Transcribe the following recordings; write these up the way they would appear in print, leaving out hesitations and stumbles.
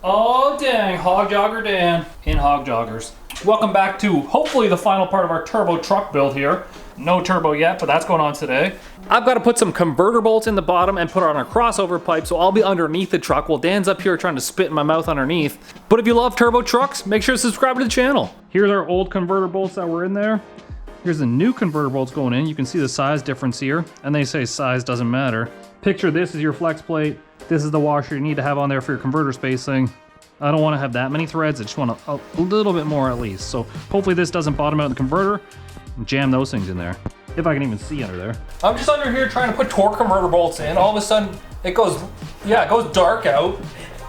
Oh dang, Hog Jogger Dan in Hog Joggers. Welcome back to hopefully the final part of our turbo truck build here. No turbo yet, but that's going on today. I've got to put some converter bolts in the bottom and put it on a crossover pipe, so I'll be underneath the truck while Dan's up here trying to spit in my mouth underneath. But if you love turbo trucks, make sure to subscribe to the channel. Here's our old converter bolts that were in there. Here's the new converter bolts going in. You can see the size difference here, and they say size doesn't matter. Picture this is your flex plate. This is the washer you need to have on there for your converter spacing. I don't want to have that many threads. I just want a little bit more at least. So hopefully this doesn't bottom out the converter and jam those things in there. If I can even see under there. I'm just under here trying to put torque converter bolts in. All of a sudden it goes dark out.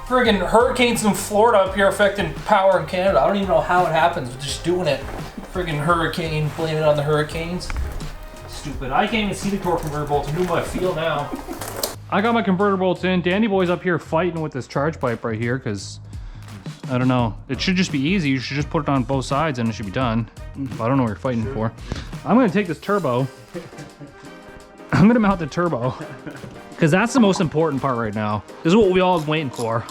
Friggin' hurricanes in Florida up here affecting power in Canada. I don't even know how it happens. We're just doing it. Friggin' hurricane, blame it on the hurricanes. Stupid. I can't even see the torque converter bolts. I'm doing what I feel now. I got my converter bolts in. Danny Boy's up here fighting with this charge pipe right here because, I don't know. It should just be easy. You should just put it on both sides and it should be done. But I don't know what you're fighting for. I'm gonna take this turbo. I'm gonna mount the turbo because that's the most important part right now. This is what we all been waiting for.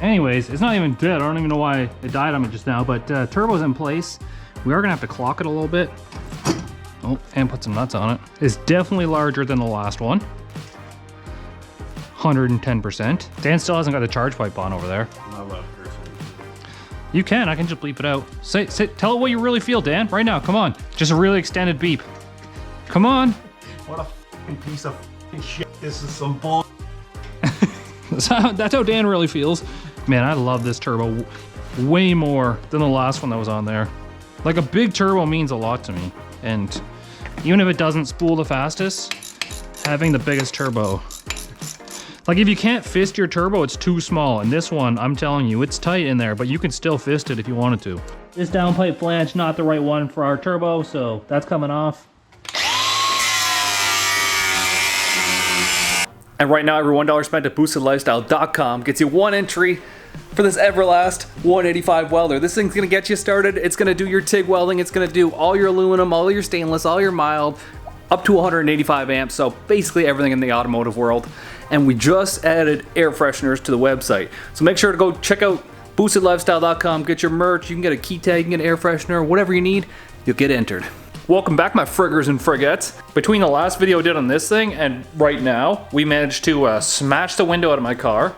Anyways, it's not even dead. I don't even know why it died on me just now, but turbo's in place. We are gonna have to clock it a little bit. Oh, and put some nuts on it. It's definitely larger than the last one. 110%. Dan still hasn't got the charge pipe on over there. I'm not allowed to curse. You can, I can just bleep it out. Tell it what you really feel, Dan, right now, come on. Just a really extended beep. Come on. What a fucking piece of fucking shit. This is some bull. That's how Dan really feels. Man, I love this turbo way more than the last one that was on there. Like a big turbo means a lot to me. And even if it doesn't spool the fastest, having the biggest turbo. Like if you can't fist your turbo, it's too small. And this one, I'm telling you, it's tight in there, but you can still fist it if you wanted to. This downpipe flange, not the right one for our turbo, so that's coming off. And right now, every $1 spent at boostedlifestyle.com gets you one entry for this Everlast 185 welder. This thing's gonna get you started. It's gonna do your TIG welding. It's gonna do all your aluminum, all your stainless, all your mild, up to 185 amps. So basically everything in the automotive world. And we just added air fresheners to the website. So make sure to go check out boostedlifestyle.com, get your merch. You can get a key tag, you can get an air freshener, whatever you need, you'll get entered. Welcome back, my friggers and frigates. Between the last video I did on this thing and right now, we managed to smash the window out of my car.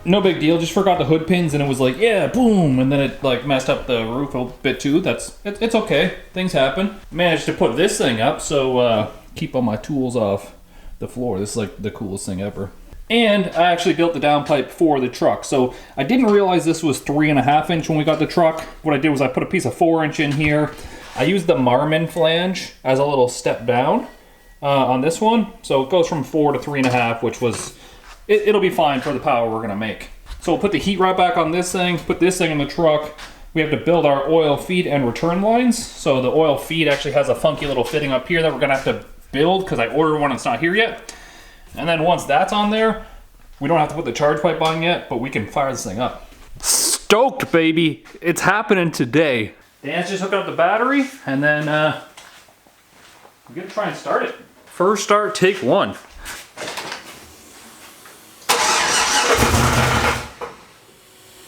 No big deal, just forgot the hood pins and it was like, yeah, boom, and then it like messed up the roof a bit too. It's okay, things happen. Managed to put this thing up, so keep all my tools off the floor. This is like the coolest thing ever. And I actually built the downpipe for the truck. So I didn't realize this was 3.5 inch when we got the truck. What I did was I put a piece of 4 inch in here. I used the Marmon flange as a little step down on this one. So it goes from 4 to 3.5, which was, it'll be fine for the power we're gonna make. So we'll put the heat right back on this thing, put this thing in the truck. We have to build our oil feed and return lines. So the oil feed actually has a funky little fitting up here that we're gonna have to build because I ordered one and it's not here yet. And then once that's on there, we don't have to put the charge pipe on yet, but we can fire this thing up. Stoked, baby. It's happening today. Dan's just hooking up the battery, and then we're gonna try and start it. First start, take one.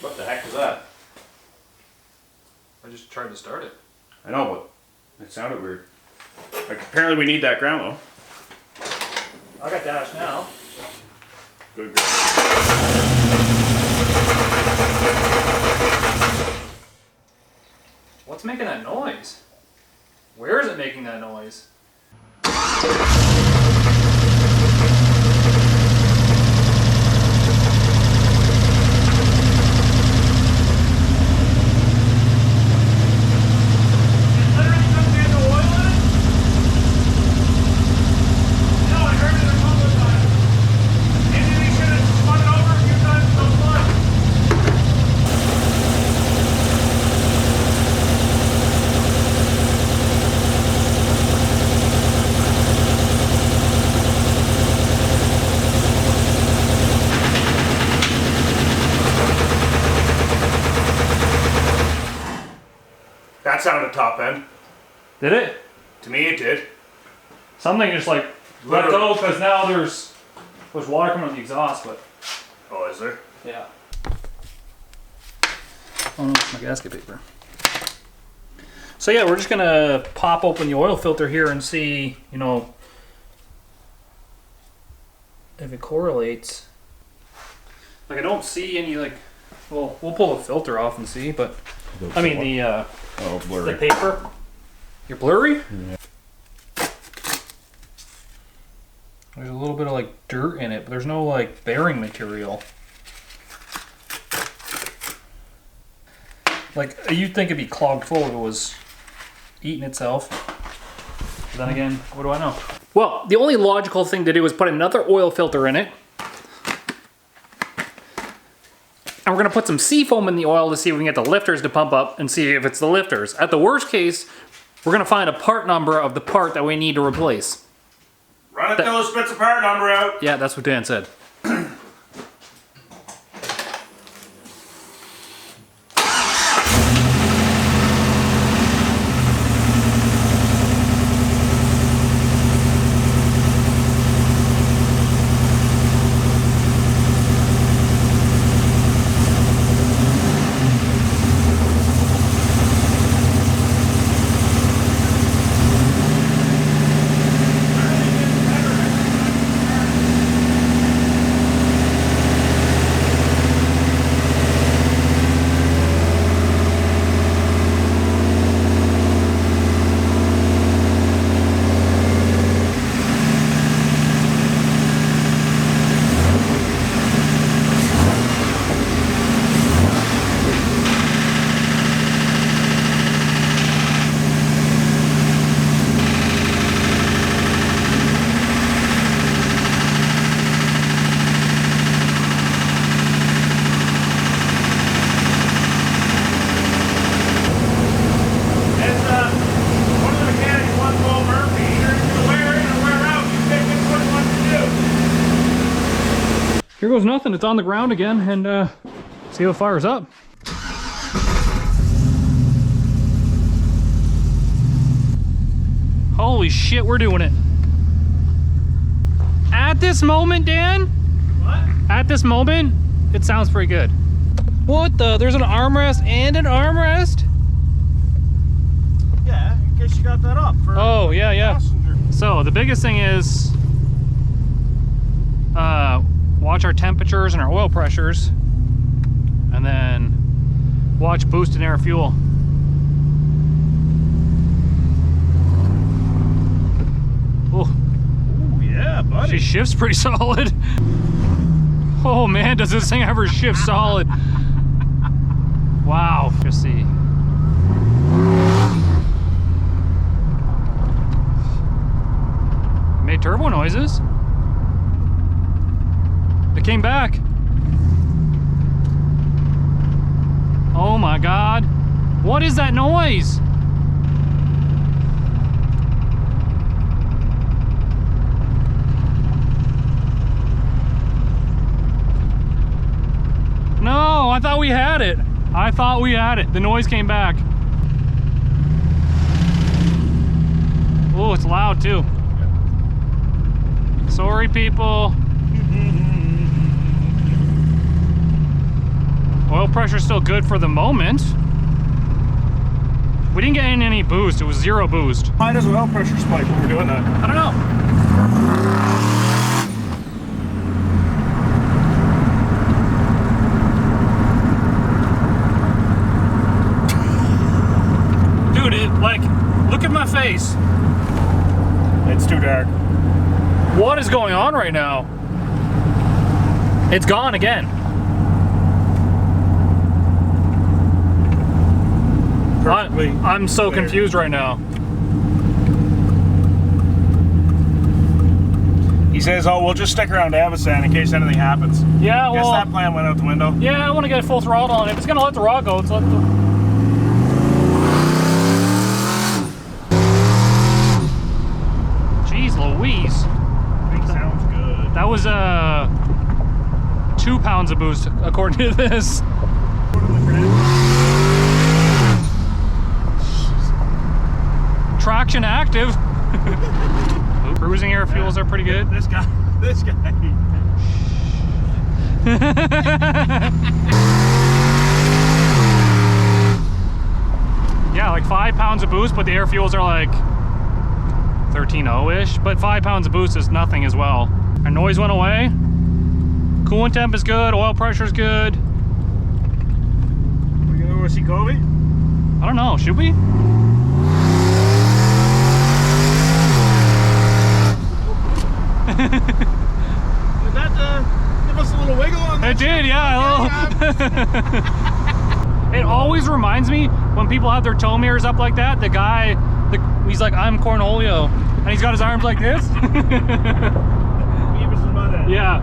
What the heck was that? I just tried to start it. I know, but it sounded weird. Like, apparently we need that ground though. I got dash now. Good. What's making that noise? Where is it making that noise? sounded top end. Did it? To me, it did. Something just like let go because now there's water coming out the exhaust, but Oh, is there? yeah. Oh no, it's my gasket paper. So yeah, we're just gonna pop open the oil filter here and see, you know, if it correlates. Like I don't see any like, well, we'll pull the filter off and see, but I mean the blurry. the paper. You're blurry? Yeah. There's a little bit of like dirt in it, but there's no like bearing material. Like you'd think it'd be clogged full if it was eating itself. But then again, what do I know? Well, the only logical thing to do is put another oil filter in it. And we're gonna put some seafoam in the oil to see if we can get the lifters to pump up and see if it's the lifters. At the worst case, we're gonna find a part number of the part that we need to replace. Run it till it spits a part number out. Yeah, that's what Dan said. Here goes nothing. It's on the ground again, and see if it fires up. Holy shit, we're doing it. At this moment, Dan? What? At this moment, it sounds pretty good. What the? There's an armrest and an armrest? Yeah, in case you got that up for oh, yeah, yeah. passenger. So the biggest thing is watch our temperatures and our oil pressures, and then watch boosted air fuel. Oh, Ooh, yeah, buddy. she shifts pretty solid. Oh man, does this thing ever shift solid? Wow, just see. Made turbo noises. It came back. Oh my God. What is that noise? No, I thought we had it. I thought we had it. The noise came back. Oh, it's loud too. Sorry, people. Oil pressure's still good for the moment. We didn't get any boost. It was zero boost. Why does oil pressure spike when we're doing that? I don't know. Dude, look at my face. It's too dark. What is going on right now? It's gone again. I'm so clear. confused right now. He says, oh, we'll just stick around Avocen in case anything happens. Yeah, Guess well, that plan went out the window. yeah, I want to get full throttle on it. If it's gonna let the rod go, let's let the... Jeez Louise. Sounds good. That was 2 pounds of boost according to this. traction active. Cruising air fuels are pretty good. This guy. Yeah, like 5 pounds of boost, but the air fuels are like 13.0-ish, but 5 pounds of boost is nothing as well. Our noise went away. Coolant temp is good, oil pressure is good. We gonna go see Kobe? I don't know, should we? Did that give us a little wiggle on that? It did, yeah. It always reminds me when people have their toe mirrors up like that, the guy, he's like, I'm Cornholio. And he's got his arms like this. Beavis and Butthead. Yeah.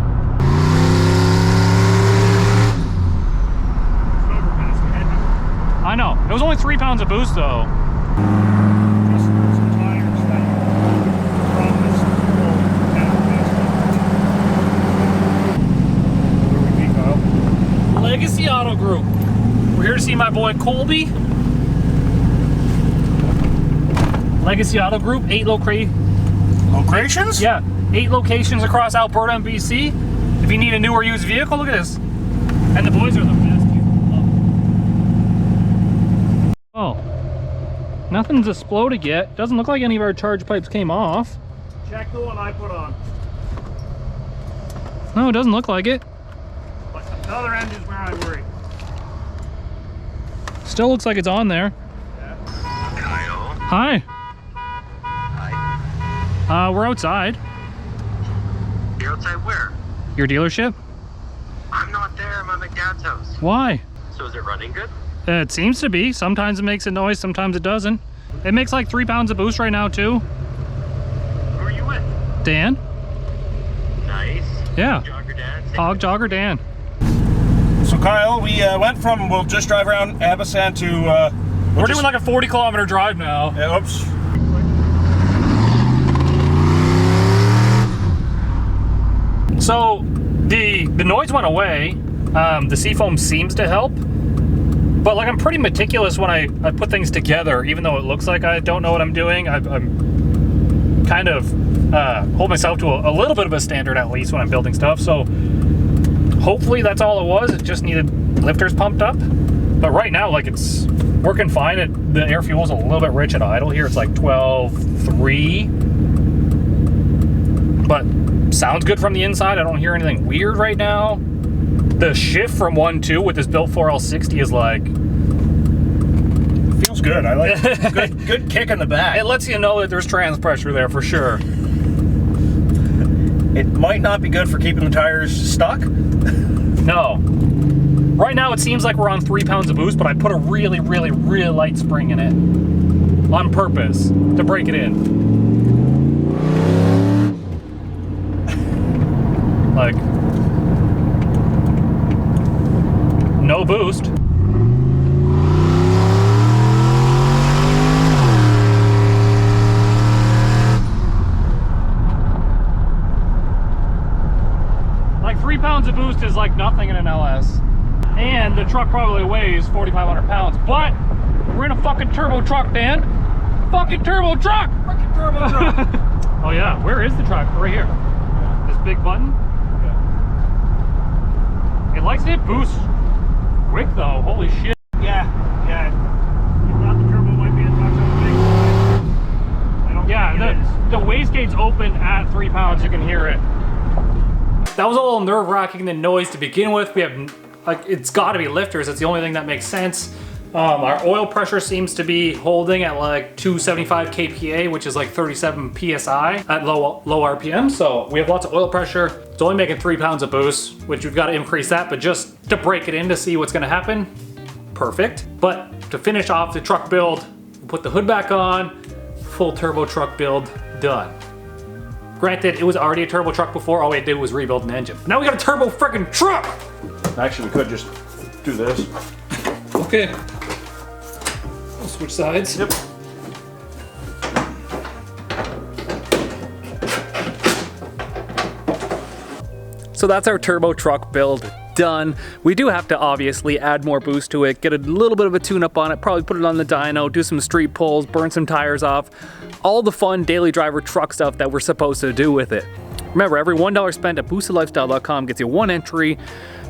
I know. It was only 3 pounds of boost though. Just some tires that from this whole Where we be, Kyle? Legacy Auto Group. We're here to see my boy Colby. Legacy Auto Group, 8 Locations? Yeah, 8 locations across Alberta and BC. If you need a new or used vehicle, look at this. And the boys are the best here. Oh, nothing's exploded yet. Doesn't look like any of our charge pipes came off. Check the one I put on. No, it doesn't look like it. But the other end is where I worry. Still looks like it's on there. Kyle. Hi. Hi. We're outside. You're outside where? Your dealership? I'm not there. I'm at my dad's house. Why? So is it running good? It seems to be. Sometimes it makes a noise, sometimes it doesn't. It makes like 3 pounds of boost right now too. Who are you with? Dan? Nice. Yeah. Jogger dad. Hog Jogger Dan. So Kyle, we went from, we'll just drive around Abasan to... We're doing like a 40-kilometer drive now. Oops. So the noise went away. The seafoam seems to help. But like I'm pretty meticulous when I put things together, even though it looks like I don't know what I'm doing. I'm kind of hold myself to a little bit of a standard at least when I'm building stuff. So hopefully that's all it was. It just needed lifters pumped up. But right now, like it's working fine. The air fuel's a little bit rich at idle here. It's like 12.3. But sounds good from the inside. I don't hear anything weird right now. The shift from 1.2 with this built 4L60 is like... Feels good. I like it. Good kick in the back. It lets you know that there's trans pressure there for sure. It might not be good for keeping the tires stuck. No. Right now it seems like we're on 3 pounds of boost, but I put a really, really, really light spring in it. On purpose. To break it in. Like... no boost. Like 3 pounds of boost is like nothing in an LS. And the truck probably weighs 4,500 pounds, but we're in a fucking turbo truck, Dan. Fucking turbo truck! Freaking turbo truck. Oh yeah, where is the truck? Right here. Yeah. This big button? Yeah. It likes to hit boost quick though, holy shit. Yeah. You thought the turbo might be a touch on the big side. I don't think it is. The wastegate's open at 3 pounds, you can hear it. That was a little nerve-wracking, the noise to begin with. We have, like, it's gotta be lifters, it's the only thing that makes sense. Our oil pressure seems to be holding at like 275 kPa, which is like 37 PSI at low RPM. So we have lots of oil pressure. It's only making 3 pounds of boost, which we've got to increase that, but just to break it in to see what's gonna happen, perfect. But to finish off the truck build, we'll put the hood back on, full turbo truck build, done. Granted, it was already a turbo truck before, all we had to do was rebuild an engine. Now we got a turbo freaking truck! Actually, we could just do this. Okay. We'll switch sides. Yep. So that's our turbo truck build done. We do have to obviously add more boost to it, get a little bit of a tune-up on it, probably put it on the dyno, do some street pulls, burn some tires off, all the fun daily driver truck stuff that we're supposed to do with it. Remember, every $1 spent at boostedlifestyle.com gets you 1 entry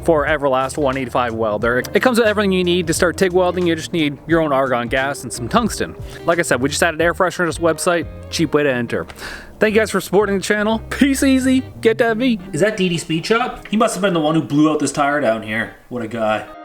for Everlast 185 welder. It comes with everything you need to start TIG welding. You just need your own argon gas and some tungsten. Like I said, we just added air freshener to this website. Cheap way to enter. Thank you guys for supporting the channel. Peace easy. Get that V. Is that DD Speed Shop? He must have been the one who blew out this tire down here. What a guy.